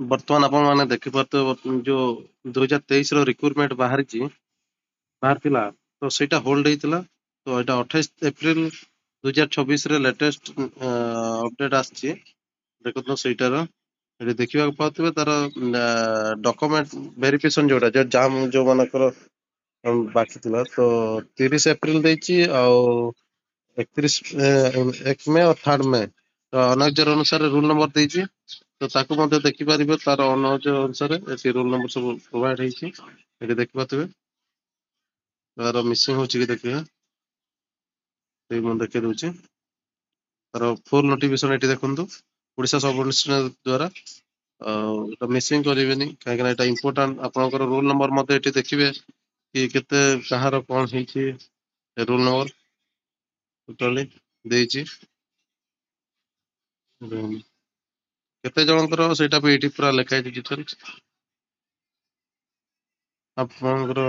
ବର୍ତ୍ତମାନ ଆପଣ ମାନେ ଦେଖିପାରୁଥିବେ ଯୋଉ 2023 ର ରିକ୍ରୁଟମେଣ୍ଟ ବାହାରିଥିଲା ତ ସେଇଟା ହୋଲ୍ଡ ହେଇଥିଲା। ତ ଏଇଟା 28 ଏପ୍ରିଲ 2026 ରେ ଲାଟେଷ୍ଟ ଅପଡେଟ ଆସିଛି। ଦେଖନ୍ତୁ ସେଇଟାର ଏଠି ଦେଖିବାକୁ ପାଉଥିବେ ତାର ଡକୁମେଣ୍ଟ ଭେରିଫିକେସନ ଯୋଉ ମାନଙ୍କର ବାକି ଥିଲା ତ 30 ଏପ୍ରିଲ ଦେଇଛି ଆଉ 1 ମେ ଆଉ 3 ମେ ତ ଅନଗ୍ଜର ଅନୁସାରେ ରୁଲ ନମ୍ବର ଦେଇଛି। ତ ତାକୁ ମଧ୍ୟ ଦେଖିପାରିବେ ତାର ଅନଗ୍ଜର ଅନୁସାରେ ଏଠି ରୁଲ ନମ୍ବର ସବୁ ପ୍ରୋଭାଇଡ ହେଇଛି। ଏଠି ଦେଖିପାରୁଥିବେ ତାର ମିସିଂ ହଉଛି କି ଦେଖିବେ ଏଇ ମୁଁ ଦେଖେଇ ଦଉଛି ତାର ଫୁଲ ନୋଟିଫିକେସନ ଏଠି ଦେଖନ୍ତୁ ଓଡିଶା ସବ ଦ୍ଵାରା ମିସିଂ କରିବେନି କାହିଁକି ନା ଏଟା ଇମ୍ପୋର୍ଟାଣ୍ଟ ଆପଣଙ୍କର ରୋଲ ନମ୍ବର ମଧ୍ୟ ଏଠି ଦେଖିବେ କି କେତେ କାହାର କଣ ହେଇଛି ରୋଲ ନମ୍ବର ଟୋଟାଲି ଦେଇଛି କେତେ ଜଣଙ୍କର ସେଇଟା ବି ଏଇଠି ପୁରା ଲେଖା ହେଇଛି ଡିଟେଲ୍ସ ଆପଣଙ୍କର